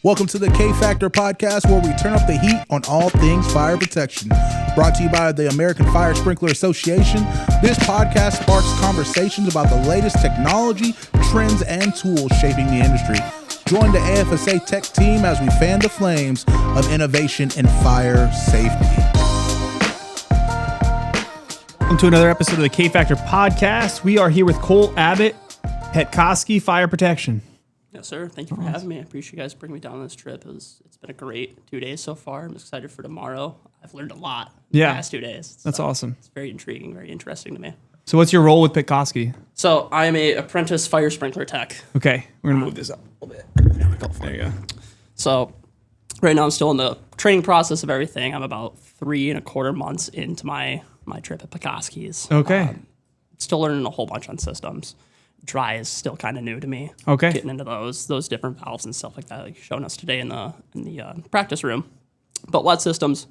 Welcome to the K-Factor podcast, where we turn up the heat on all things fire protection. Brought to you by the American Fire Sprinkler Association, this podcast sparks conversations about the latest technology, trends, and tools shaping the industry. Join the AFSA tech team as we fan the flames of innovation in fire safety. Welcome to another episode of the K-Factor podcast. We are here with Cole Abbott, Petcosky Fire Protection. Yes, sir. Thank you for having me. I appreciate you guys bringing me down on this trip. It's been a great 2 days so far. I'm excited for tomorrow. I've learned a lot in the past 2 days. That's awesome. It's very intriguing, very interesting to me. So what's your role with Petcosky? So I'm a apprentice fire sprinkler tech. Okay, we're going to move this up a little bit. There you go. So right now I'm still in the training process of everything. I'm about 3.25 months into my trip at Petcosky's. Okay. Still learning a whole bunch on systems. Dry is still kind of new to me. Okay. Getting into those different valves and stuff like that, like you're showing us today in the practice room. But wet systems,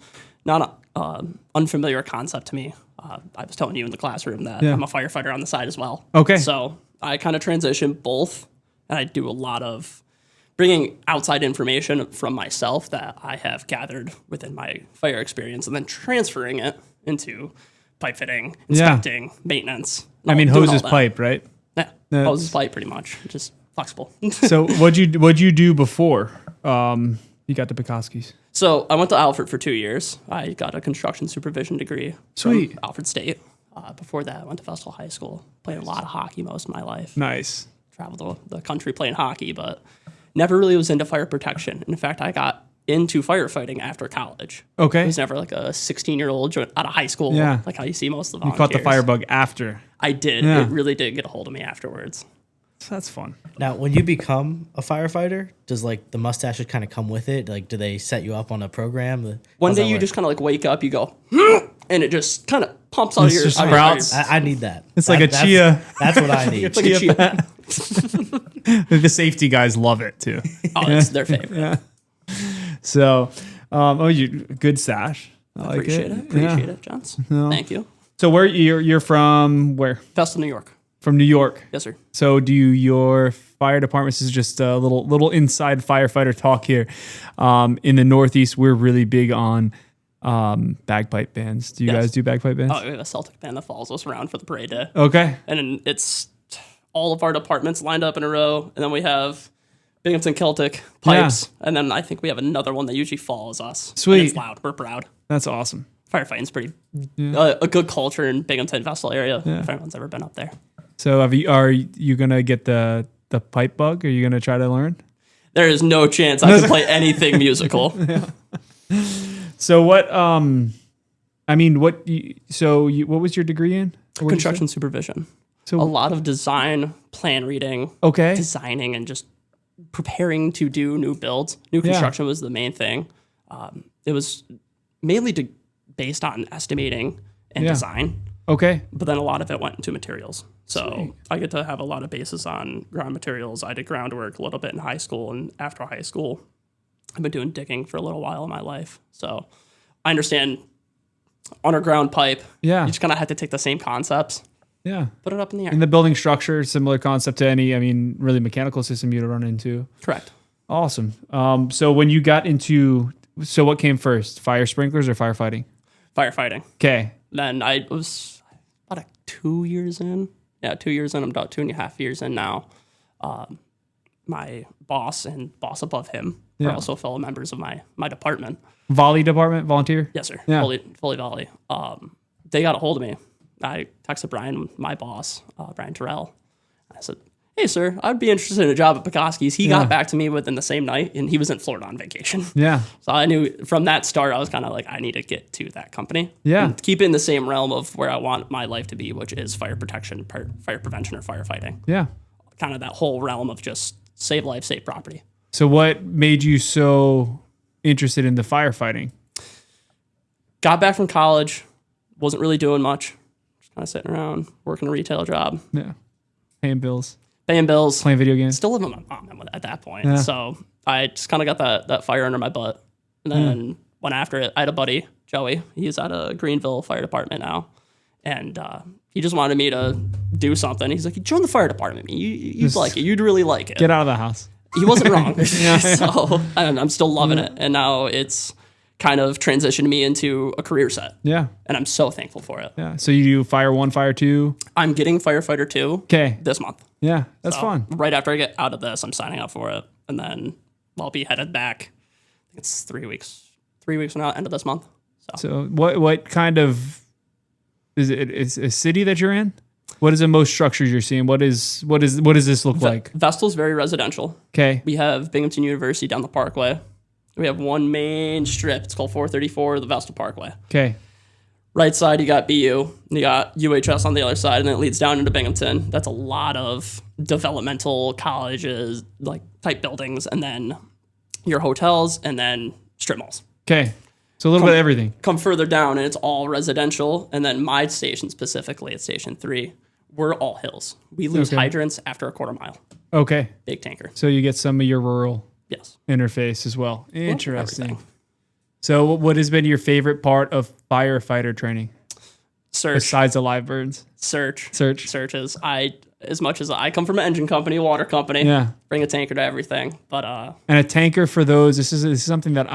not an unfamiliar concept to me. I was telling you in the classroom that I'm a firefighter on the side as well. Okay. So I kind of transition both, and I do a lot of bringing outside information from myself that I have gathered within my fire experience, and then transferring it into pipe fitting, inspecting, maintenance. I mean, hose is pipe, right? Yeah, hose is pipe pretty much, just flexible. So what'd you do before you got to Petcosky's? So I went to Alfred for 2 years. I got a construction supervision degree from Alfred State. Before that, I went to Vestal High School. Played a lot of hockey most of my life. Nice. Traveled the country playing hockey, but never really was into fire protection. In fact, I got into firefighting after college. Okay. I was never like a 16-year-old out of high school, like how you see most of the volunteers. You caught the fire bug after. I did. Yeah. It really did get a hold of me afterwards. So that's fun. Now, when you become a firefighter, does like the mustaches kind of come with it? Like, do they set you up on a program? One day you just kind of like wake up, you go, and it just kind of pumps out of your sprouts. I need that. It's like a chia. That's what I need. It's like a chia. The safety guys love it too. Oh, it's their favorite. Yeah. So, you good stash. I appreciate it, Johns. No. Thank you. So where you're from? Where? Vestal, New York. From New York. Yes, sir. So your fire departments is just a little inside firefighter talk here. In the Northeast, we're really big on bagpipe bands. Do you guys do bagpipe bands? Oh, we have a Celtic band that follows us around for the parade day. Okay. And it's all of our departments lined up in a row, and then we have Binghamton Celtic pipes, and then I think we have another one that usually follows us. Sweet. And it's loud. We're proud. That's awesome. Firefighting's pretty a good culture in Binghamton, Vestal area, if anyone's ever been up there. So are you going to get the pipe bug? Are you going to try to learn? There is no chance I can play anything musical. So what, what was your degree in? Construction supervision. So a lot of design, plan reading, designing, and just preparing to do new builds. New construction was the main thing. It was mainly based on estimating and design. Okay. But then a lot of it went into materials. So Sweet. I get to have a lot of basis on ground materials. I did groundwork a little bit in high school, and after high school, I've been doing digging for a little while in my life. So I understand underground pipe. Yeah. You just kind of have to take the same concepts. Yeah. Put it up in the air. In the building structure, similar concept to any, really mechanical system you'd run into. Correct. Awesome. So when you got so what came first, fire sprinklers or firefighting? Firefighting. Okay. Then I was about 2 years in. Yeah, 2 years in. I'm about 2.5 years in now. My boss and boss above him are also fellow members of my department. Volley department, volunteer? Yes, sir. Yeah. Fully volley. They got a hold of me. I texted Brian, my boss, Brian Terrell. I said, "Hey, sir, I'd be interested in a job at Petcosky's." He got back to me within the same night, and he was in Florida on vacation. Yeah. So I knew from that start, I was kind of like, I need to get to that company. Yeah. And keep it in the same realm of where I want my life to be, which is fire protection, fire prevention, or firefighting. Yeah. Kind of that whole realm of just save life, save property. So what made you so interested in the firefighting? Got back from college, wasn't really doing much. Just kind of sitting around, working a retail job. Yeah. Paying bills. Playing video games. Still living with my mom at that point. Yeah. So I just kind of got that fire under my butt. And then went after it. I had a buddy, Joey. He's at a Greenville fire department now. And he just wanted me to do something. He's like, join the fire department. You'd like it. You'd really like it. Get out of the house. He wasn't wrong. So I'm still loving it. And now it's kind of transitioned me into a career set. Yeah. And I'm so thankful for it. Yeah. So you do Fire 1, Fire 2? I'm getting Firefighter 2 this month. Yeah, that's fun. Right after I get out of this, I'm signing up for it. And then I'll be headed back. I think it's 3 weeks. 3 weeks from now, end of this month. So what kind of, is it a city that you're in? What is the most structures you're seeing? What does this look like? Vestal's very residential. Okay. We have Binghamton University down the Parkway. We have one main strip. It's called 434, the Vestal Parkway. Okay. Right side, you got BU. You got UHS on the other side, and then it leads down into Binghamton. That's a lot of developmental colleges, like type buildings, and then your hotels, and then strip malls. Okay. So a little bit of everything. Come further down, and it's all residential. And then my station specifically at Station 3, we're all hills. We lose hydrants after a quarter mile. Okay. Big tanker. So you get some of your rural interface as well. Interesting. So what has been your favorite part of firefighter training? Search. Besides the live birds? Searches. As much as I come from an engine company, water company, bring a tanker to everything. But and a tanker for those, this is something that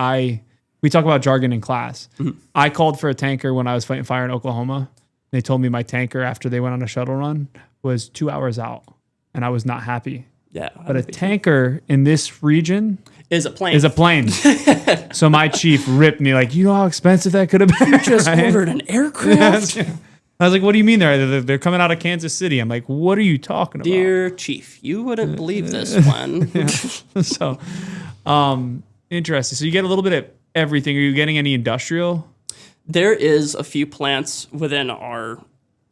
we talk about jargon in class. Mm-hmm. I called for a tanker when I was fighting fire in Oklahoma. They told me my tanker, after they went on a shuttle run, was 2 hours out, and I was not happy. Yeah. But a tanker in this region is a plane. So my chief ripped me like, you know how expensive that could have been? You just ordered an aircraft? I was like, what do you mean they're coming out of Kansas City? I'm like, what are you talking about? Dear chief, you wouldn't believe this one. So, interesting. So you get a little bit of everything. Are you getting any industrial? There is a few plants within our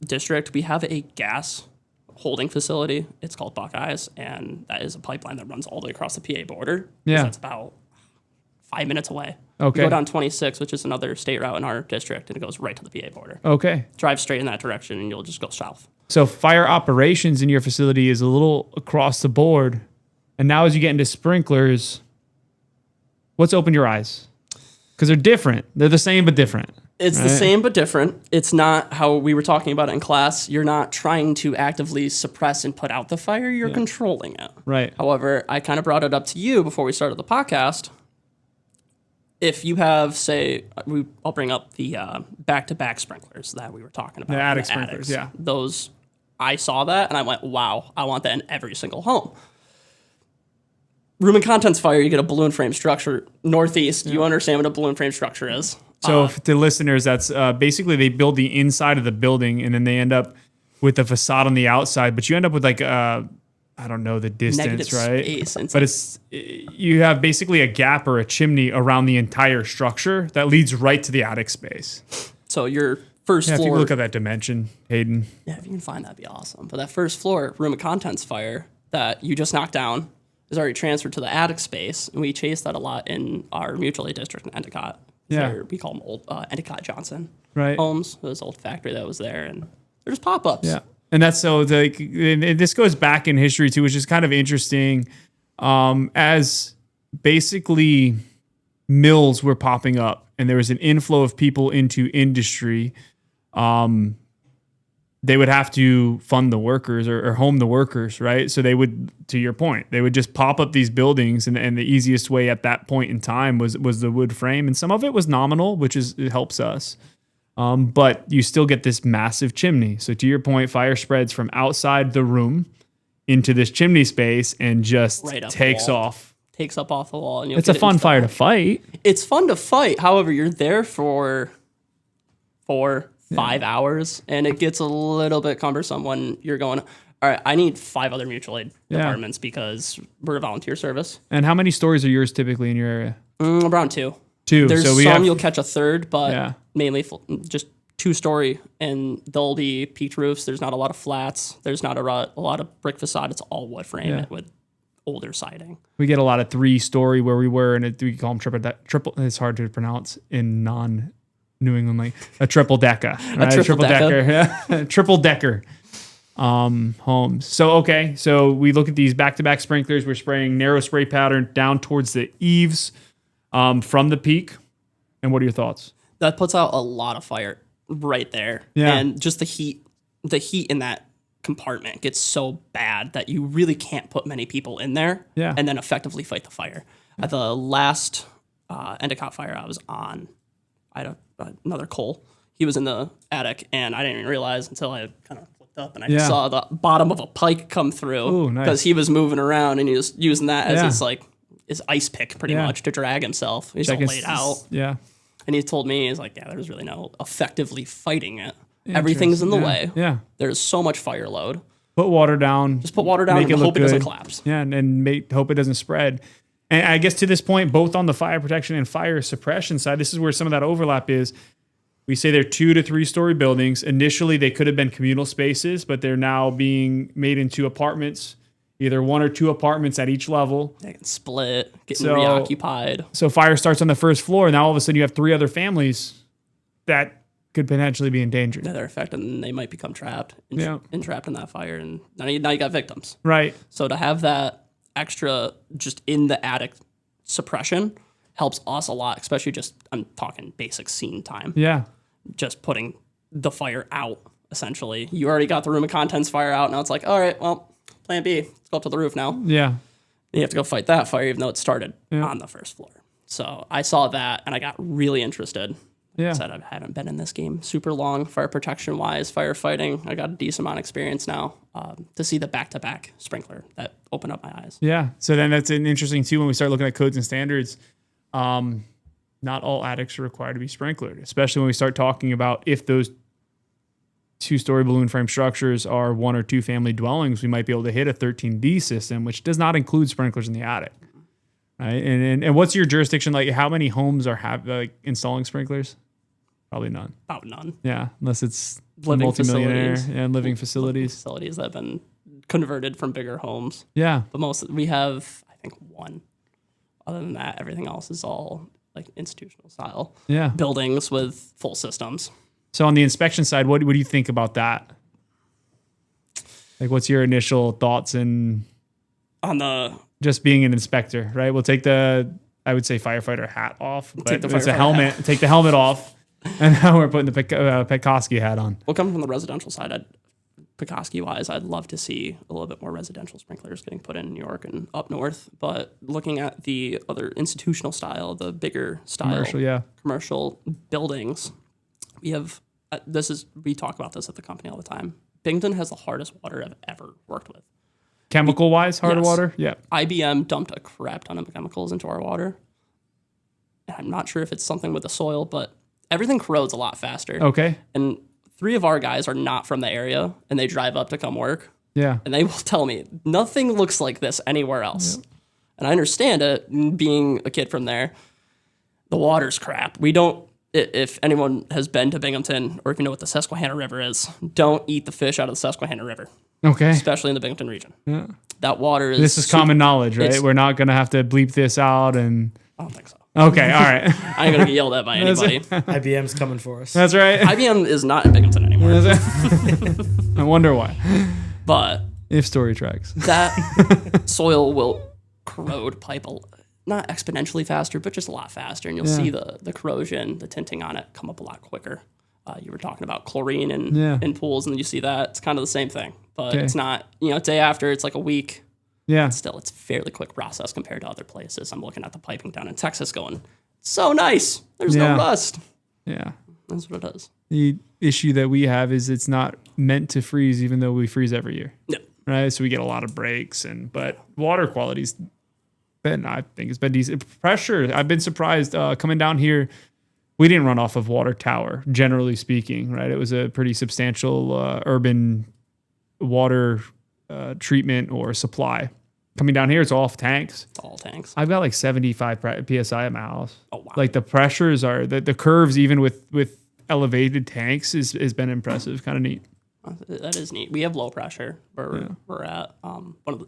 district. We have a gas holding facility. It's called Buckeyes, and that is a pipeline that runs all the way across the PA border. Yeah. That's about 5 minutes away. Okay. You go down 26, which is another state route in our district, and it goes right to the PA border. Okay. Drive straight in that direction, and you'll just go south. So fire operations in your facility is a little across the board. And now as you get into sprinklers, what's opened your eyes? Because they're different. They're the same but different. It's the same but different. It's not how we were talking about it in class. You're not trying to actively suppress and put out the fire. You're controlling it. Right. However, I kind of brought it up to you before we started the podcast. If you have, say, I'll bring up the back-to-back sprinklers that we were talking about. The attic sprinklers, yeah. Those, I saw that and I went, wow, I want that in every single home. Room and contents fire, you get a balloon frame structure. Northeast, you understand what a balloon frame structure is. So to listeners, that's basically they build the inside of the building and then they end up with the facade on the outside, but you end up with like I don't know the distance, right? Space but you have basically a gap or a chimney around the entire structure that leads right to the attic space. So your first floor. If you look at that dimension, Hayden. Yeah, if you can find that'd be awesome. But that first floor room of contents fire that you just knocked down is already transferred to the attic space, and we chase that a lot in our mutual aid district in Endicott. Yeah, we call them old Endicott Johnson homes. It was an old factory that was there, and they're just pop-ups. Yeah. And that's this goes back in history too, which is kind of interesting. As basically mills were popping up and there was an inflow of people into industry, they would have to fund the workers or home the workers, right? So they would, to your point, they would just pop up these buildings, and the easiest way at that point in time was the wood frame, and some of it was nominal, it helps us. But you still get this massive chimney. So to your point, fire spreads from outside the room into this chimney space and just takes off. Takes up off the wall. And it's a fun fire to fight. It's fun to fight. However, you're there for 5 hours, and it gets a little bit cumbersome when you're going, all right, I need 5 other mutual aid departments because we're a volunteer service. And how many stories are yours typically in your area? Around 2. There's some you'll catch a third, but mainly just 2-story, and there'll be peaked roofs. There's not a lot of flats. There's not a lot of brick facade. It's all wood frame with older siding. We get a lot of 3-story where we were, and we call them triple. It's hard to pronounce in non-New England, like a triple decker. Right? A triple decker. Triple decker homes. So we look at these back-to-back sprinklers. We're spraying narrow spray pattern down towards the eaves. From the peak, and what are your thoughts? That puts out a lot of fire right there, and just the heat in that compartment gets so bad that you really can't put many people in there and then effectively fight the fire. At the last Endicott fire I was on, I had another Cole. He was in the attic, and I didn't even realize until I kind of looked up and I saw the bottom of a pike come through because he was moving around and he was using that as his ice pick pretty much to drag himself. He's all laid out. Yeah. And he told me, he's like, there's really no effectively fighting it. Everything's in the way. Yeah. There's so much fire load. Put water down. Just put water down and hope it doesn't collapse. Yeah, and hope it doesn't spread. And I guess to this point, both on the fire protection and fire suppression side, this is where some of that overlap is. We say they're 2 to 3 story buildings. Initially, they could have been communal spaces, but they're now being made into apartments, either 1 or 2 apartments at each level. They can split, getting reoccupied. So fire starts on the first floor. Now all of a sudden you have 3 other families that could potentially be endangered. They're affected, and they might become trapped, entrapped in that fire. And now you got victims. Right. So to have that extra just in the attic suppression helps us a lot, especially I'm talking basic scene time. Yeah. Just putting the fire out, essentially. You already got the room of contents fire out. Now it's like, all right, well, plan B. Let's go up to the roof now. Yeah. You have to go fight that fire, even though it started on the first floor. So I saw that, and I got really interested. Like I said, I haven't been in this game super long, fire protection wise, firefighting. I got a decent amount of experience now to see the back-to-back sprinkler that opened up my eyes. Yeah. So then that's an interesting too when we start looking at codes and standards. Not all attics are required to be sprinklered, especially when we start talking about if those 2-story balloon frame structures are 1 or 2 family dwellings, we might be able to hit a 13D system, which does not include sprinklers in the attic. Right. And what's your jurisdiction like? How many homes are installing sprinklers? Probably none. About none. Yeah, unless it's living multimillionaire facilities. and living facilities. Facilities that have been converted from bigger homes. Yeah. But we have, I think, 1. Other than that, everything else is all like institutional style buildings with full systems. So on the inspection side, what do you think about that? Like, what's your initial thoughts on the just being an inspector, right? We'll take I would say firefighter hat off, but it's a helmet. Take the helmet off, and now we're putting the Petcosky hat on. Well, coming from the residential side, Petcosky wise, I'd love to see a little bit more residential sprinklers getting put in New York and up north. But looking at the other institutional style, the bigger style, commercial buildings, we have we talk about this at the company all the time. Binghamton has the hardest water I've ever worked with. Chemical wise, hard water? Yeah. IBM dumped a crap ton of chemicals into our water. And I'm not sure if it's something with the soil, but everything corrodes a lot faster. Okay. And 3 of our guys are not from the area, and they drive up to come work. Yeah. And they will tell me, nothing looks like this anywhere else. Yep. And I understand it, being a kid from there. The water's crap. If anyone has been to Binghamton, or if you know what the Susquehanna River is, don't eat the fish out of the Susquehanna River. Okay. Especially in the Binghamton region. Yeah. That water is... This is common knowledge, right? We're not going to have to bleep this out and... I don't think so. Okay, all right. I ain't going to get yelled at by anybody. IBM's coming for us. That's right. IBM is not in Binghamton anymore. I wonder why. But... If story tracks. That soil will corrode pipe not exponentially faster, but just a lot faster. And you'll see the corrosion, the tinting on it come up a lot quicker. You were talking about chlorine in pools, and you see that. It's kind of the same thing. But it's not, day after, it's like a week. Yeah. Still, it's a fairly quick process compared to other places. I'm looking at the piping down in Texas going, so nice. There's no rust. Yeah. That's what it is. The issue that we have is it's not meant to freeze, even though we freeze every year. Yeah. Right? So we get a lot of breaks, but water quality's I think it's been decent. Pressure, I've been surprised coming down here. We didn't run off of water tower, generally speaking, right? It was a pretty substantial urban water treatment or supply. Coming down here, it's all tanks. It's all tanks. I've got like 75 PSI at my house. Oh, wow. Like the pressures are, the curves, even with elevated tanks, has been impressive. Kind of neat. That is neat. We have low pressure where we're at. A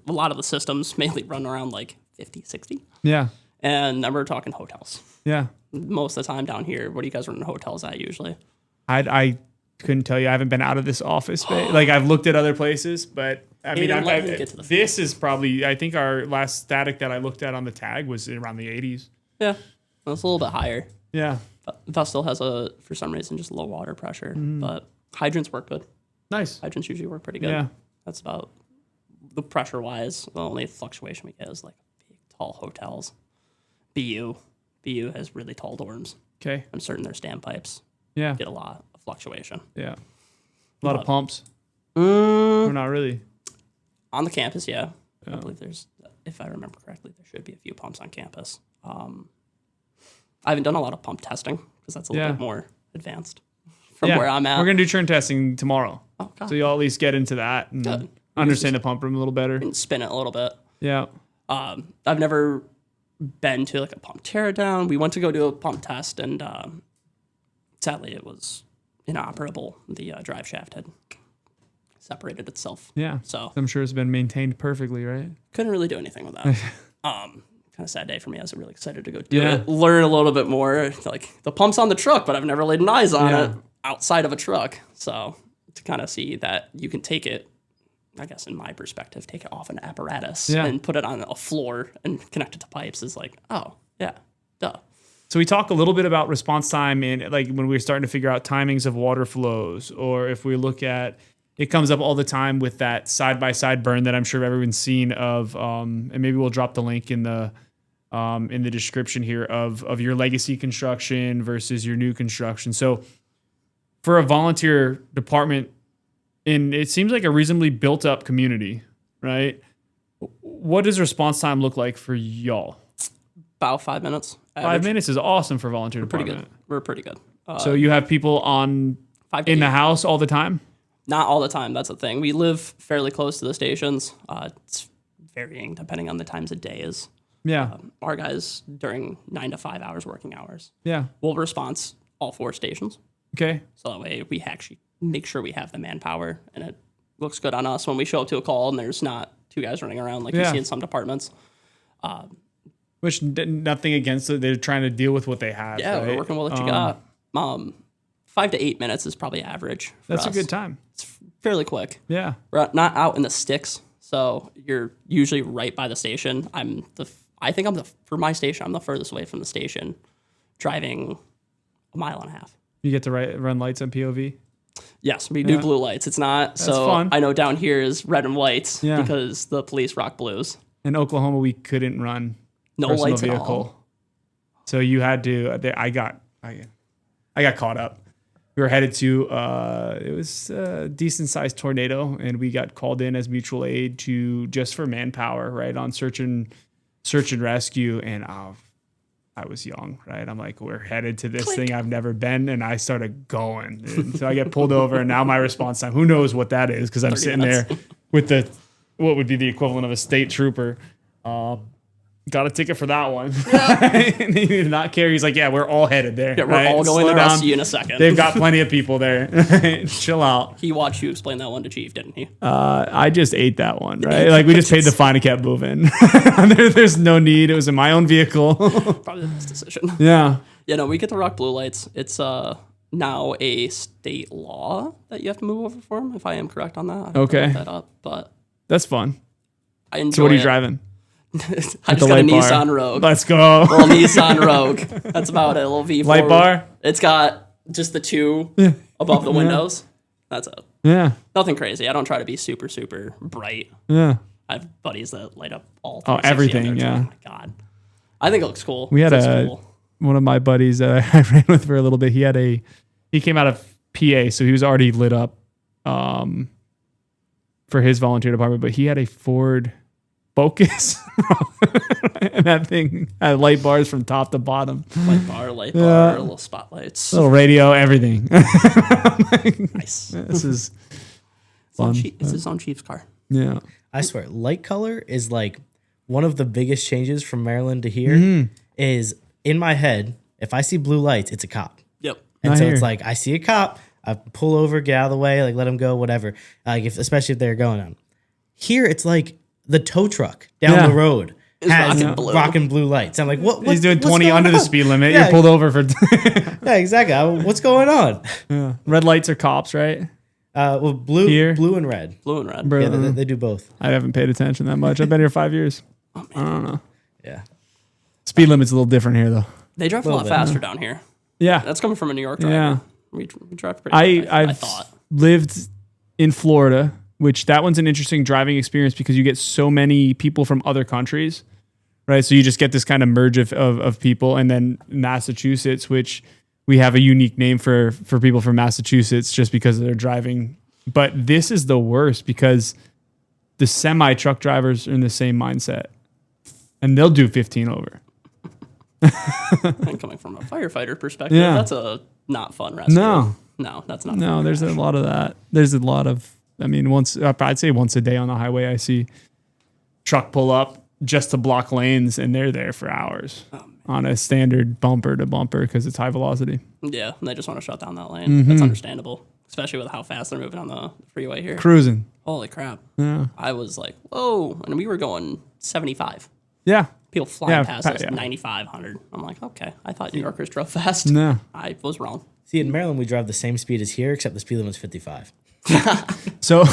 lot of the systems mainly run around like 50, 60. Yeah. And then we're talking hotels. Yeah. Most of the time down here, what do you guys run hotels at usually? I couldn't tell you. I haven't been out of this office space. Like I've looked at other places, but I mean, this is probably, I think our last static that I looked at on the tag was around the 80s. Yeah. Well, it's a little bit higher. Yeah. Vestal has for some reason, just low water pressure, but hydrants work good. Nice. Hydrants usually work pretty good. Yeah. That's about the pressure wise. The only fluctuation we get is like big, tall hotels. BU has really tall dorms. Okay. I'm certain their standpipes get a lot of fluctuation. Yeah. A lot of pumps. Or not really. On the campus, yeah. I believe if I remember correctly, there should be a few pumps on campus. I haven't done a lot of pump testing because that's a little bit more advanced from where I'm at. We're going to do churn testing tomorrow. Oh, God. So you'll at least get into that and understand the pump room a little better. And spin it a little bit. Yeah. I've never been to like a pump teardown. We went to go do a pump test, and sadly it was inoperable. The drive shaft had separated itself. Yeah. So I'm sure it's been maintained perfectly, right? couldn't really do anything with that. Kind of sad day for me. I was really excited to go do it, learn a little bit more. Like the pump's on the truck, but I've never laid an eyes on it outside of a truck. So to kind of see that you can take it, I guess in my perspective, take it off an apparatus and put it on a floor and connect it to pipes is like, oh yeah, duh. So we talk a little bit about response time and like when we're starting to figure out timings of water flows, or if we look at, it comes up all the time with that side-by-side burn that I'm sure everyone's seen of, and maybe we'll drop the link in the description here of your legacy construction versus your new construction. So for a volunteer department, and it seems like a reasonably built up community, right? What does response time look like for y'all? About 5 minutes. Average. 5 minutes is awesome for volunteer department. We're pretty good. So you have people in the house all the time? Not all the time. That's the thing. We live fairly close to the stations. It's varying depending on the times of day is. Yeah. Our guys during 9 to 5 hours working hours. Yeah. We'll response all 4 stations. Okay. So that way we actually make sure we have the manpower and it looks good on us when we show up to a call and there's not 2 guys running around like you see in some departments. Which nothing against it. They're trying to deal with what they have. Yeah, right? we're working with what you got. 5 to 8 minutes is probably average. That's us. a good time. It's fairly quick. Yeah. We're not out in the sticks, so you're usually right by the station. For my station, I'm the furthest away from the station, driving a mile and a half. You get to run lights on POV? Yes, we do blue lights. It's not That's fun. I know down here is red and whites because the police rock blues. In Oklahoma, we couldn't run no personal lights vehicle. at all. So you had to. I got caught up. We were headed to. It was a decent sized tornado, and we got called in as mutual aid just for manpower, right, on search and rescue. And I was young, right? I'm like, we're headed to this thing I've never been, and I started going. And so I get pulled over, and now my response time, who knows what that is, because I'm sitting there with what would be the equivalent of a state trooper. Got a ticket for that one. And he did not care. He's like, yeah, we're all headed there. Yeah, we're all going there. I'll see you in a second. They've got plenty of people there. Chill out. He watched you explain that one to Chief, didn't he? I just ate that one, right? Like we just paid the fine and kept moving. There's no need. It was in my own vehicle. Probably the best decision. Yeah. Yeah, no, we get to rock blue lights. It's now a state law that you have to move over for them, if I am correct on that. I okay. Look that up, but that's fun. I enjoy So what are you it. driving? I just got a Nissan Rogue. Let's go. Little Nissan Rogue. That's about it. A little V4. Light bar? It's got just the 2 above the windows. That's it. Yeah. Nothing crazy. I don't try to be super, super bright. Yeah. I have buddies that light up all everything, yeah. Oh my God. I think it looks cool. We had one of my buddies that I ran with for a little bit. He came out of PA, so he was already lit up for his volunteer department, but he had a Ford Focus. And that thing had light bars from top to bottom. Light bar, little spotlights. Little radio, everything. Nice. This is fun. It's his own Chief's car. Yeah. I swear, light color is like one of the biggest changes from Maryland to here. Is in my head, if I see blue lights, it's a cop. Yep. And so it's like, I see a cop, I pull over, get out of the way, like let him go, whatever. Especially if they're going on. Here, it's like the tow truck down the road has rocking blue lights. I'm like, what? He's doing 20 under the speed limit. Yeah. You're pulled over for. Yeah, exactly. What's going on? Yeah. Red lights are cops, right? Well, blue and red. Blue and red. Bro. Yeah, they do both. I haven't paid attention that much. I've been here 5 years. Oh, I don't know. Yeah. Speed limit's a little different here, though. They drive a lot faster down here. Yeah. That's coming from a New York driver. Yeah. We drive pretty fast. I've lived in Florida which that one's an interesting driving experience because you get so many people from other countries, right? So you just get this kind of merge of people. And then Massachusetts, which we have a unique name for people from Massachusetts just because of their driving. But this is the worst because the semi truck drivers are in the same mindset and they'll do 15 over. And coming from a firefighter perspective, that's a not fun rescue. No, that's not. No, there's a lot of that. There's a lot of, I mean, I'd say once a day on the highway, I see truck pull up just to block lanes and they're there for hours on a standard bumper to bumper because it's high velocity. Yeah, and they just want to shut down that lane. That's understandable, especially with how fast they're moving on the freeway here. Cruising. Holy crap. Yeah. I was like, whoa. And we were going 75. Yeah. People flying past us 95, 100. I'm like, okay, I thought New Yorkers drove fast. No. I was wrong. See, in Maryland, we drive the same speed as here, except the speed limit's 55. So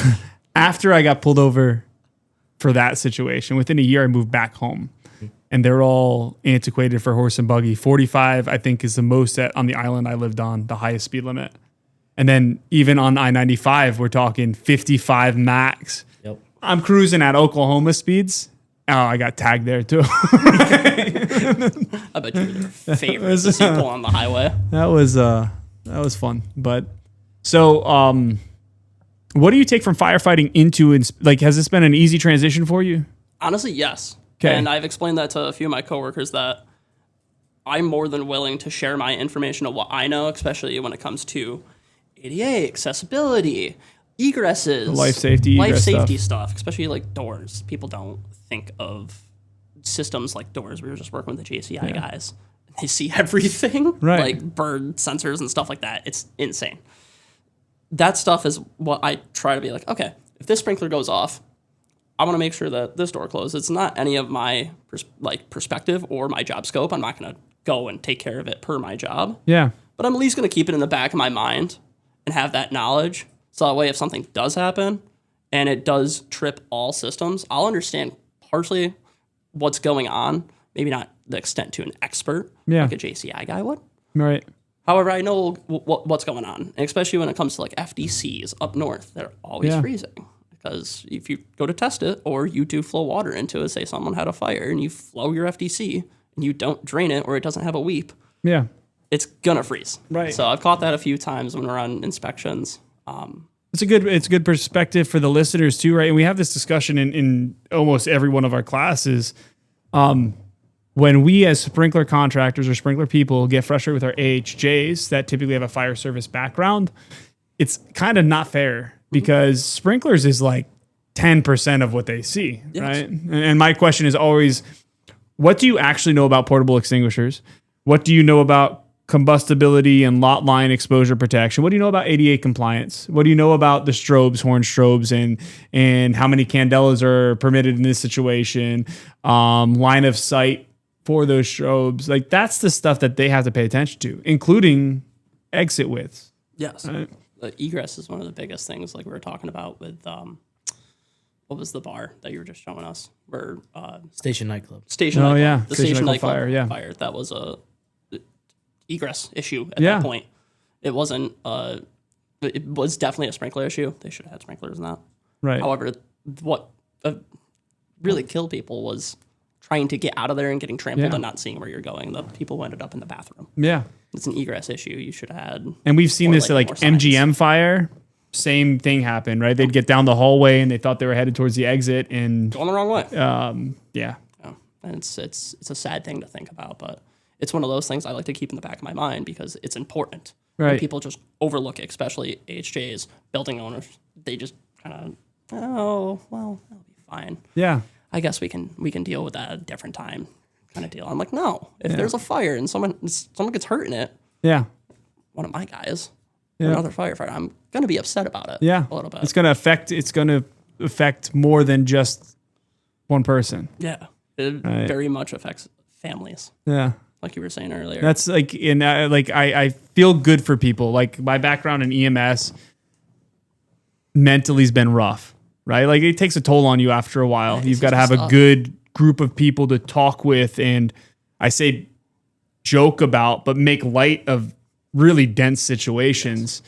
after I got pulled over for that situation, within a year, I moved back home. And they're all antiquated for horse and buggy. 45, I think, is the most on the island I lived on, the highest speed limit. And then even on I-95, we're talking 55 max. Yep. I'm cruising at Oklahoma speeds. Oh, I got tagged there too. I bet you were their favorite to see pull on the highway. That was fun. But so, what do you take from firefighting into, like, has this been an easy transition for you? Honestly, yes. Okay. And I've explained that to a few of my coworkers that I'm more than willing to share my information of what I know, especially when it comes to ADA, accessibility, egresses, life safety stuff, especially like doors. People don't think of systems like doors. We were just working with the JCI guys. They see everything, right? Like bird sensors and stuff like that. It's insane. That stuff is what I try to be like, okay, if this sprinkler goes off, I want to make sure that this door closes. It's not any of my perspective or my job scope. I'm not going to go and take care of it per my job. Yeah. But I'm at least going to keep it in the back of my mind and have that knowledge. So that way, if something does happen and it does trip all systems, I'll understand partially what's going on. Maybe not the extent to an expert like a JCI guy would. Right. However, I know what's going on, and especially when it comes to like FDCs up north, they're always freezing. Because if you go to test it or you do flow water into it, say someone had a fire and you flow your FDC and you don't drain it or it doesn't have a weep, it's going to freeze. Right. So I've caught that a few times when we're on inspections. It's a good perspective for the listeners too, right? And we have this discussion in almost every one of our classes. When we as sprinkler contractors or sprinkler people get frustrated with our AHJs that typically have a fire service background, it's kind of not fair. Because sprinklers is like 10% of what they see, right? And my question is always, what do you actually know about portable extinguishers? What do you know about combustibility and lot line exposure protection? What do you know about ADA compliance? What do you know about the strobes, horn strobes, and how many candelas are permitted in this situation? Line of sight for those strobes. Like, that's the stuff that they have to pay attention to, including exit widths. Yes. Right? The egress is one of the biggest things, like we were talking about with what was the bar that you were just showing us? Where Station Nightclub. Station Nightclub. Yeah. The Station Nightclub fire. That was a egress issue at that point. It wasn't. It was definitely a sprinkler issue. They should have had sprinklers in that. Right. However, what really killed people was trying to get out of there and getting trampled and not seeing where you're going. The people who ended up in the bathroom. Yeah. It's an egress issue. You should have had. And we've seen this like MGM fire. Same thing happened, right? They'd get down the hallway and they thought they were headed towards the exit and going the wrong way. Yeah. And it's a sad thing to think about, but it's one of those things I like to keep in the back of my mind because it's important. Right. And people just overlook it, especially AHJs, building owners. They just kind of, oh, well, that'll be fine. Yeah. I guess we can deal with that at a different time, kind of deal. I'm like, no. If there's a fire and someone gets hurt in it, one of my guys, another firefighter, I'm gonna be upset about it. Yeah, a little bit. It's gonna affect more than just one person. Yeah, it very much affects families. Yeah, like you were saying earlier. That's like I feel good for people. Like my background in EMS, mentally's been rough. Right? Like it takes a toll on you after a while. You've got to have a good group of people to talk with and I say joke about, but make light of really dense situations.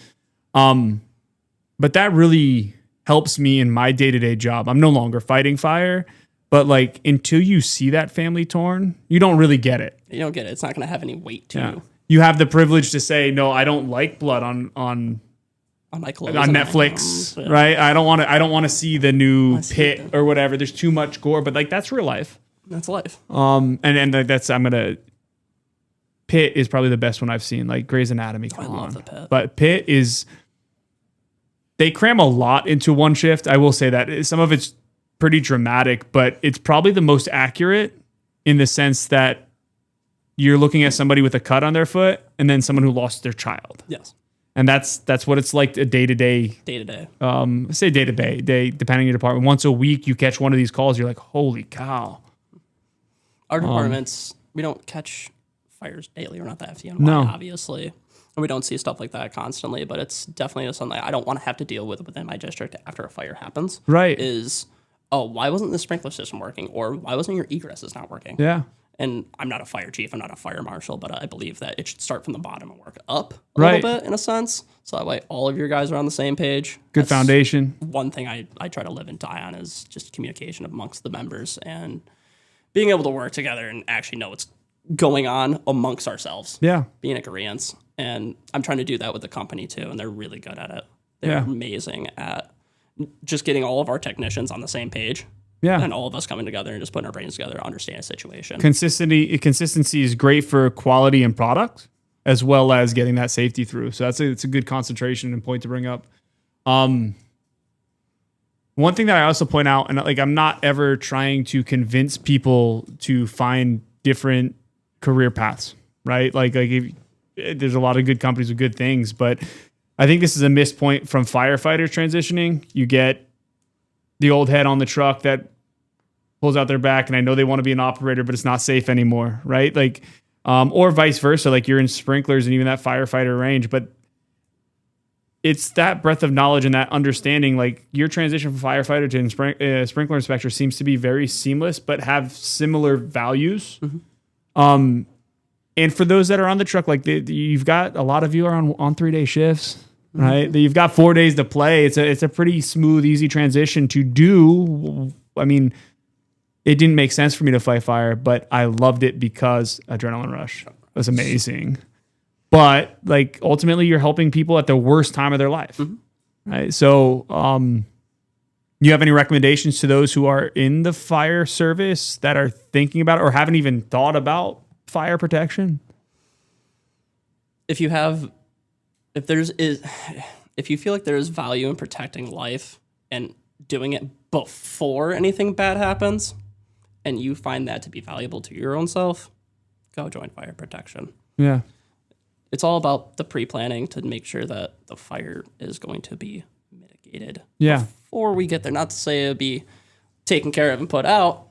But that really helps me in my day-to-day job. I'm no longer fighting fire, but like until you see that family torn, you don't really get it. You don't get it. It's not going to have any weight to you. You have the privilege to say, no, I don't like blood on my clothes on Netflix, right? I don't want to see the new Pit or whatever. There's too much gore, but like that's real life. That's life. And that's Pit is probably the best one I've seen. Like Grey's Anatomy. I love the Pit. But Pit is, they cram a lot into one shift. I will say that some of it's pretty dramatic, but it's probably the most accurate in the sense that you're looking at somebody with a cut on their foot and then someone who lost their child. Yes. And that's what it's like a day-to-day. Say day-to-day, depending on your department. Once a week, you catch one of these calls, you're like, holy cow. Our departments, we don't catch fires daily. We're not the FDNY, obviously. And we don't see stuff like that constantly, but it's definitely something I don't want to have to deal with within my district after a fire happens. Right. Why wasn't the sprinkler system working? Or why wasn't your egresses not working? Yeah. And I'm not a fire chief, I'm not a fire marshal, but I believe that it should start from the bottom and work up a little bit in a sense. So that way all of your guys are on the same page. Good foundation. One thing I try to live and die on is just communication amongst the members and being able to work together and actually know what's going on amongst ourselves. Yeah. Being agreeance. And I'm trying to do that with the company too, and they're really good at it. They're amazing at just getting all of our technicians on the same page. Yeah. And all of us coming together and just putting our brains together to understand a situation. Consistency is great for quality and product, as well as getting that safety through. So it's a good concentration and point to bring up. One thing that I also point out, and like I'm not ever trying to convince people to find different career paths, right? There's a lot of good companies with good things, but I think this is a missed point from firefighters transitioning. You get the old head on the truck that pulls out their back, and I know they want to be an operator, but it's not safe anymore, right? Like, or vice versa. Like you're in sprinklers and even that firefighter range, but it's that breadth of knowledge and that understanding. Like your transition from firefighter to sprinkler inspector seems to be very seamless, but have similar values. Mm-hmm. And for those that are on the truck, like you've got a lot of you are on 3-day shifts. Right, you've got 4 days to play. It's a pretty smooth, easy transition to do. I mean, it didn't make sense for me to fight fire, but I loved it because adrenaline rush was amazing. But like ultimately, you're helping people at the worst time of their life. Mm-hmm. Right. So, you have any recommendations to those who are in the fire service that are thinking about it or haven't even thought about fire protection? If you feel like there is value in protecting life and doing it before anything bad happens, and you find that to be valuable to your own self, go join fire protection. Yeah. It's all about the pre-planning to make sure that the fire is going to be mitigated before we get there. Not to say it'll be taken care of and put out,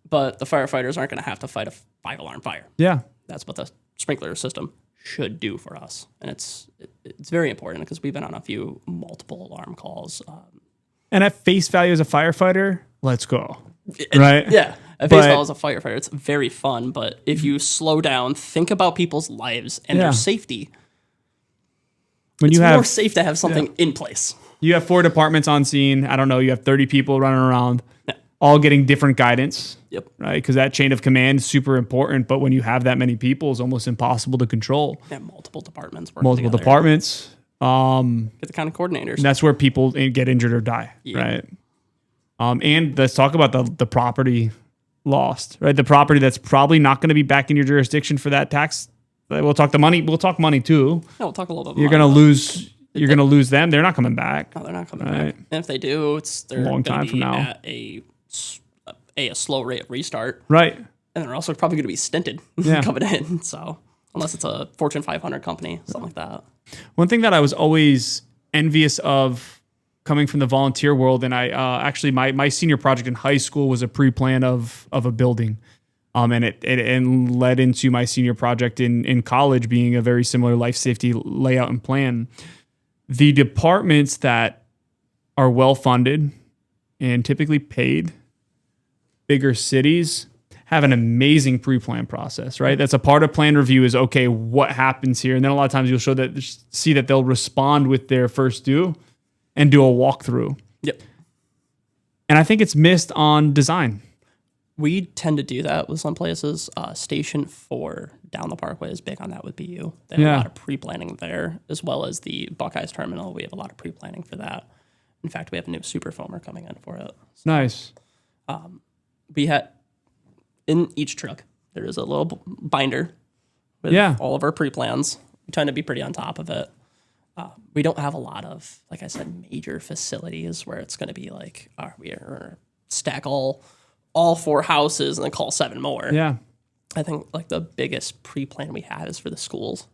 but the firefighters aren't going to have to fight a 5-alarm fire. Yeah. That's what the sprinkler system should do for us. And it's very important because we've been on a few multiple alarm calls. And at face value as a firefighter, let's go. Right? Yeah. At face value as a firefighter, it's very fun. But if you slow down, think about people's lives and their safety. It's more safe to have something in place. You have 4 departments on scene. I don't know. You have 30 people running around, all getting different guidance. Yep. Right? Because that chain of command is super important. But when you have that many people, it's almost impossible to control. Yeah, multiple departments. Get the kind of coordinators. And that's where people get injured or die. Yeah. Right. And let's talk about the property lost. Right. The property that's probably not going to be back in your jurisdiction for that tax. We'll talk the money. We'll talk money too. No, we'll talk a little bit. You're going to lose. You're going to lose them. They're not coming back. No, they're not coming back. And if they do, they're a long time from now at a slow rate of restart. Right. And they're also probably going to be stinted coming in. So unless it's a Fortune 500 company, something like that. One thing that I was always envious of coming from the volunteer world, and I actually my senior project in high school was a pre-plan of a building. And it led into my senior project in college being a very similar life safety layout and plan. The departments that are well-funded and typically paid, bigger cities, have an amazing pre-plan process, right? That's a part of plan review is, okay, what happens here? And then a lot of times you'll see that they'll respond with their first due and do a walkthrough. Yep. And I think it's missed on design. We tend to do that with some places. Station 4 down the parkway is big on that with BU. They have a lot of pre-planning there, as well as the Buckeyes terminal. We have a lot of pre-planning for that. In fact, we have a new super foamer coming in for it. So, nice. We had, in each truck, there is a little binder with all of our pre-plans. We tend to be pretty on top of it. We don't have a lot of, like I said, major facilities where it's going to be like, we are going to stack all 4 houses and then call 7 more. Yeah. I think like the biggest pre-plan we have is for the schools.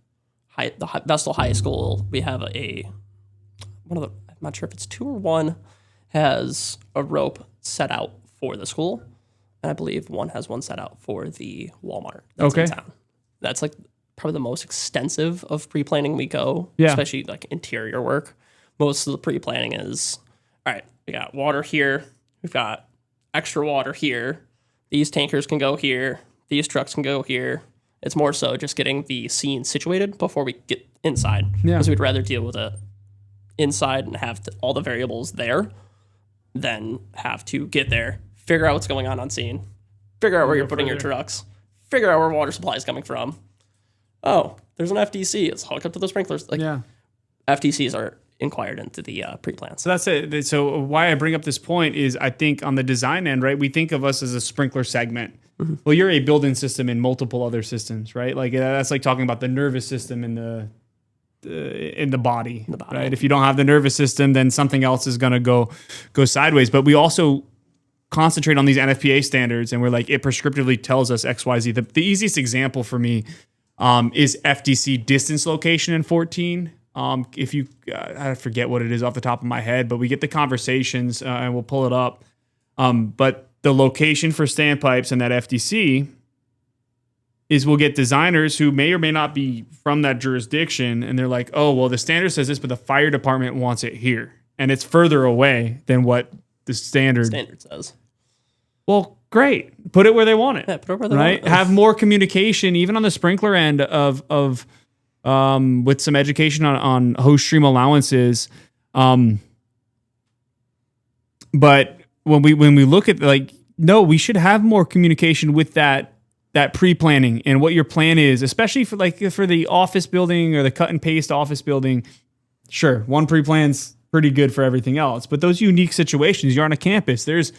The Vestal High School, we have I'm not sure if it's 2 or 1, has a rope set out for the school. And I believe 1 has one set out for the Walmart that's in town. That's like probably the most extensive of pre-planning we go, especially like interior work. Most of the pre-planning is, all right, we got water here. We've got extra water here. These tankers can go here. These trucks can go here. It's more so just getting the scene situated before we get inside. Because we'd rather deal with it inside and have all the variables there than have to get there, figure out what's going on scene, figure out where you're putting your trucks, figure out where water supply is coming from. Oh, there's an FDC. Let's hook up to the sprinklers. FDCs are inquired into the pre-plans. So that's it. So why I bring up this point is I think on the design end, right, we think of us as a sprinkler segment. Mm-hmm. Well, you're a built-in system in multiple other systems, right? Like that's like talking about the nervous system in the body, right? If you don't have the nervous system, then something else is going to go sideways. But we also concentrate on these NFPA standards, and we're like, it prescriptively tells us X, Y, Z. The easiest example for me is FDC distance location in 14. If you, I forget what it is off the top of my head, but we get the conversations and we'll pull it up. But the location for standpipes and that FDC is we'll get designers who may or may not be from that jurisdiction. And they're like, oh, well, the standard says this, but the fire department wants it here. And it's further away than what the standard says. Well, great. Put it where they want it. Yeah, put it where they want it. Have more communication, even on the sprinkler end of with some education on host stream allowances. But when we look at no, we should have more communication with that pre-planning and what your plan is, especially for the office building or the cut and paste office building. Sure, one pre-plan's pretty good for everything else, but those unique situations, you're on a campus, there's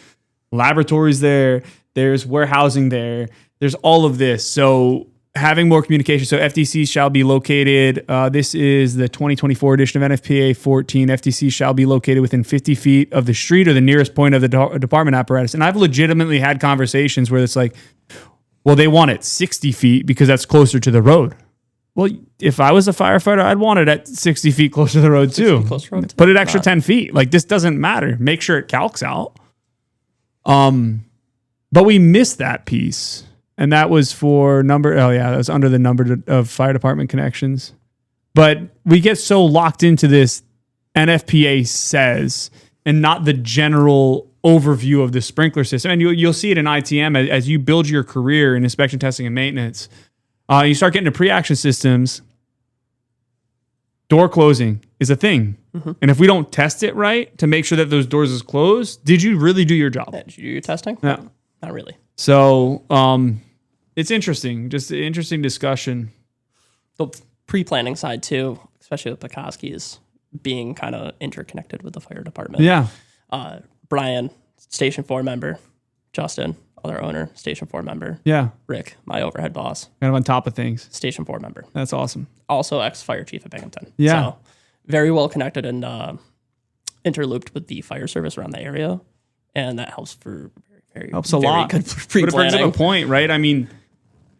laboratories there, there's warehousing there, there's all of this. So having more communication. So FDCs shall be located. This is the 2024 edition of NFPA 14. FDCs shall be located within 50 feet of the street or the nearest point of the department apparatus. And I've legitimately had conversations where it's like, well, they want it 60 feet because that's closer to the road. Well, if I was a firefighter, I'd want it at 60 feet closer to the road too. Put it extra 10 feet. Like, this doesn't matter. Make sure it calcs out. But we missed that piece. And that was for that was under the number of fire department connections. But we get so locked into this NFPA says and not the general overview of the sprinkler system. And you'll see it in ITM as you build your career in inspection, testing, and maintenance. You start getting to pre-action systems. Door closing is a thing. Mm-hmm. And if we don't test it right to make sure that those doors is closed, did you really do your job? Yeah, did you do your testing? No. Not really. So it's interesting. Just an interesting discussion. The pre-planning side too, especially with Petcosky, is being kind of interconnected with the fire department. Yeah. Brian, Station 4 member. Justin, other owner, Station 4 member. Yeah. Rick, my overhead boss. Kind of on top of things. Station 4 member. That's awesome. Also ex-fire chief at Binghamton. Yeah. So very well connected and interlooped with the fire service around the area. And that helps for helps a lot. Good pre-planning. But it brings up a point, right? I mean,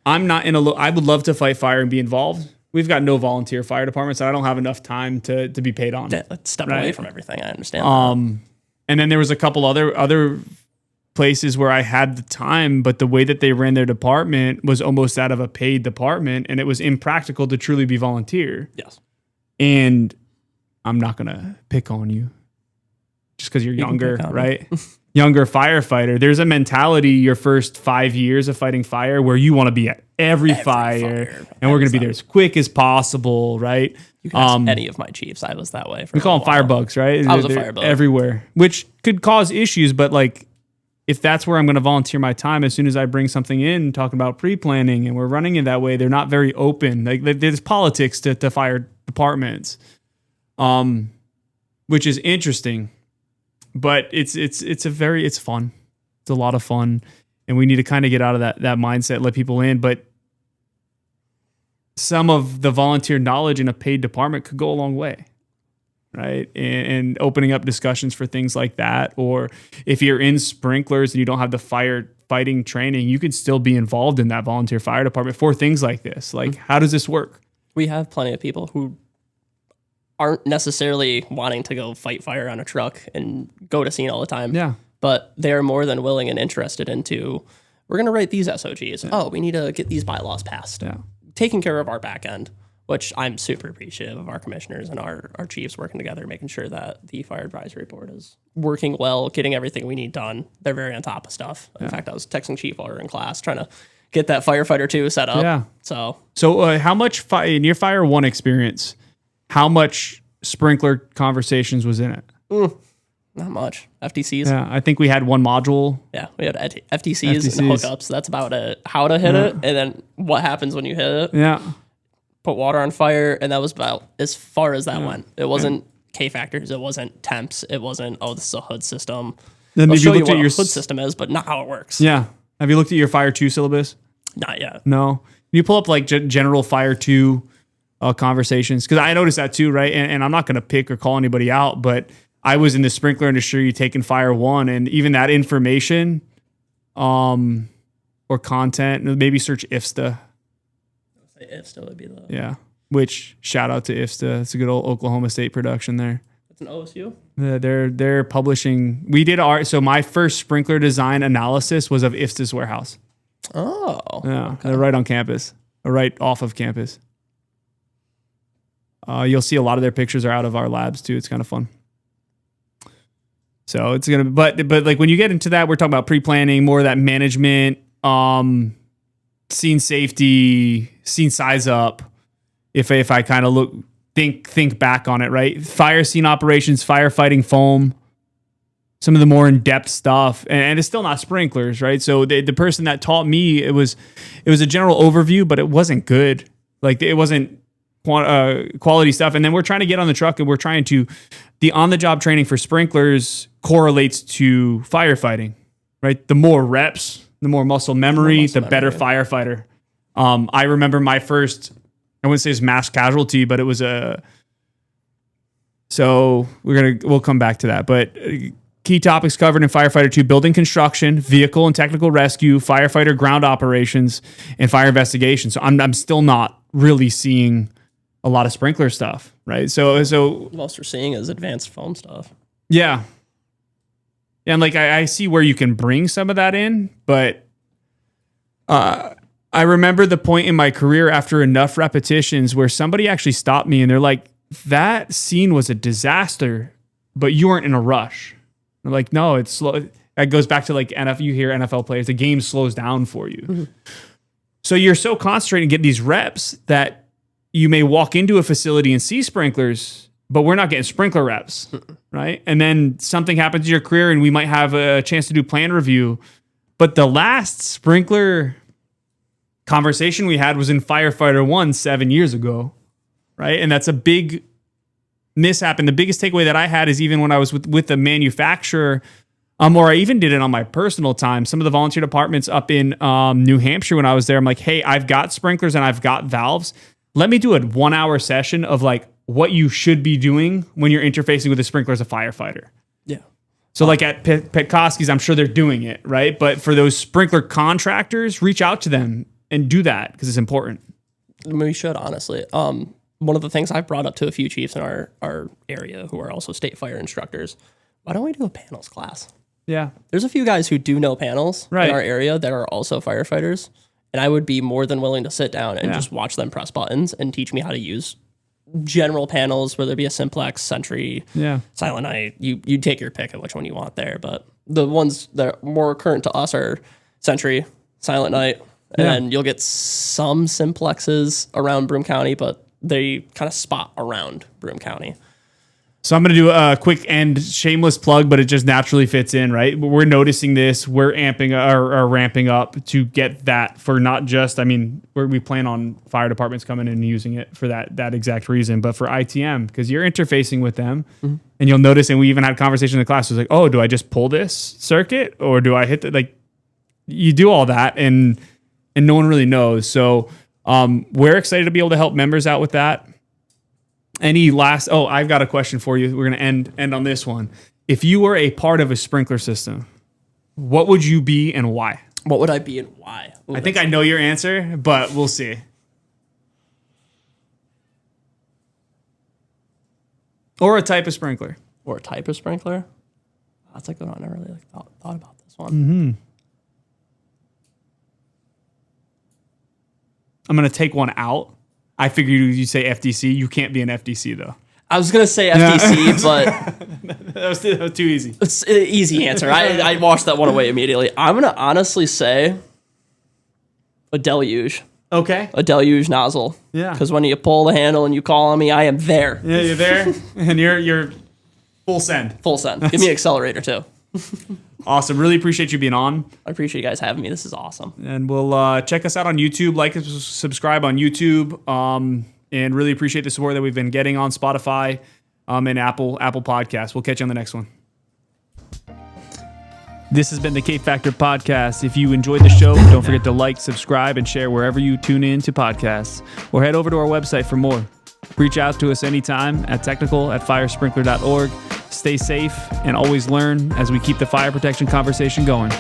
I'm not I would love to fight fire and be involved. We've got no volunteer fire departments, so I don't have enough time to be paid on. Yeah, step away from everything. I understand. And then there was a couple other places where I had the time, but the way that they ran their department was almost out of a paid department, and it was impractical to truly be volunteer. Yes. And I'm not gonna pick on you just because you're younger, right? Younger firefighter. There's a mentality your first 5 years of fighting fire where you want to be at every fire and we're going to be there as quick as possible, right? You can ask any of my chiefs. I was that way. We call them firebugs, right? I was a firebug. Everywhere, which could cause issues, but like, if that's where I'm going to volunteer my time, as soon as I bring something in, talking about pre-planning, and we're running it that way, they're not very open. Like there's politics to fire departments, which is interesting, but it's fun. It's a lot of fun, and we need to kind of get out of that mindset, let people in. But some of the volunteer knowledge in a paid department could go a long way. Right. And opening up discussions for things like that. Or if you're in sprinklers and you don't have the firefighting training, you could still be involved in that volunteer fire department for things like this. Like, how does this work? We have plenty of people who aren't necessarily wanting to go fight fire on a truck and go to scene all the time. Yeah. But they're more than willing and interested into, we're going to write these SOGs. Yeah. Oh, we need to get these bylaws passed. Yeah. Taking care of our back end, which I'm super appreciative of our commissioners and our chiefs working together, making sure that the fire advisory board is working well, getting everything we need done. They're very on top of stuff. In fact, I was texting Chief while we were in class trying to get that Firefighter 2 set up. Yeah. So how much in your Fire 1 experience, how much sprinkler conversations was in it? Not much. FTCs. Yeah, I think we had one module. Yeah, we had FTCs and hookups. That's about it. How to hit it, and then what happens when you hit it. Yeah. Put water on fire, and that was about as far as that went. It wasn't K factors. It wasn't temps. It wasn't, this is a hood system. Then I'll have show you looked you at what your a hood system is, but not how it works. Yeah. Have you looked at your Fire 2 syllabus? Not yet. No. You pull up like general Fire 2 conversations, because I noticed that too, right? And I'm not going to pick or call anybody out, but I was in the sprinkler industry taking Fire 1, and even that information or content, maybe search IFSTA. IFSTA would be the... Yeah, which shout out to IFSTA. It's a good old Oklahoma State production there. It's an OSU? They're publishing. We did so my first sprinkler design analysis was of IFSTA's warehouse. Oh. Yeah, okay. They're right on campus, or right off of campus. You'll see a lot of their pictures are out of our labs too. It's kind of fun. So it's gonna, but like when you get into that, we're talking about pre-planning, more of that management, scene safety, scene size up. If I kind of think back on it, right? Fire scene operations, firefighting foam, some of the more in-depth stuff, and it's still not sprinklers, right? So the person that taught me, it was a general overview, but it wasn't good. Like it wasn't quality stuff. And then we're trying to get on the truck, and we're trying to, the on-the-job training for sprinklers correlates to firefighting, right? The more reps, the more muscle memory, the better firefighter. I remember my first, I wouldn't say it's mass casualty, but it was so we'll come back to that. But key topics covered in Firefighter 2: building construction, vehicle and technical rescue, firefighter ground operations, and fire investigation. So I'm still not really seeing a lot of sprinkler stuff, right? So most we're seeing is advanced foam stuff. Yeah. And like I see where you can bring some of that in, but I remember the point in my career after enough repetitions where somebody actually stopped me and they're like, that scene was a disaster, but you weren't in a rush. I'm like, no, it's slow. That goes back to like you hear NFL players, the game slows down for you. Mm-hmm. So you're so concentrated and get these reps that you may walk into a facility and see sprinklers, but we're not getting sprinkler reps, right? And then something happens in your career and we might have a chance to do plan review. But the last sprinkler conversation we had was in Firefighter 1 7 years ago, right? And that's a big mishap. And the biggest takeaway that I had is even when I was with the manufacturer, or I even did it on my personal time, some of the volunteer departments up in New Hampshire when I was there, I'm like, hey, I've got sprinklers and I've got valves. Let me do a 1 hour session of like what you should be doing when you're interfacing with a sprinkler as a firefighter. Yeah. So like at Petcosky's, I'm sure they're doing it, right? But for those sprinkler contractors, reach out to them and do that because it's important. We should, honestly. One of the things I've brought up to a few chiefs in our area who are also state fire instructors, why don't we do a panels class? Yeah. There's a few guys who do know panels in our area that are also firefighters. And I would be more than willing to sit down and just watch them press buttons and teach me how to use general panels, whether it be a simplex, sentry, silent night. You take your pick of which one you want there. But the ones that are more current to us are sentry, silent night, and then you'll get some simplexes around Broome County, but they kind of spot around Broome County. So I'm going to do a quick and shameless plug, but it just naturally fits in, right? We're noticing this. We're ramping up to get that for not just, we plan on fire departments coming in and using it for that exact reason, but for ITM, because you're interfacing with them and you'll notice, and we even had a conversation in the class, it was like, oh, do I just pull this circuit or do I hit you do all that and no one really knows. So we're excited to be able to help members out with that. I've got a question for you. We're going to end on this one. If you were a part of a sprinkler system, what would you be and why? What would I be and why? I think I know your answer, but we'll see. Or a type of sprinkler. That's a good one. I never really thought about this one. Mm-hmm. I'm going to take one out. I figured you say FDC. You can't be an FDC, though. I was going to say FDC, but... that was too easy. It's an easy answer. I washed that one away immediately. I'm going to honestly say a deluge. Okay. A deluge nozzle. Yeah. Because when you pull the handle and you call on me, I am there. Yeah, you're there, and you're full send. Full send. Give me an accelerator, too. Awesome. Really appreciate you being on. I appreciate you guys having me. This is awesome. And we'll check us out on YouTube. Like and subscribe on YouTube. And really appreciate the support that we've been getting on Spotify and Apple Podcasts. We'll catch you on the next one. This has been the K Factor Podcast. If you enjoyed the show, don't forget to like, subscribe, and share wherever you tune in to podcasts. Or head over to our website for more. Reach out to us anytime at technical@firesprinkler.org. Stay safe and always learn as we keep the fire protection conversation going.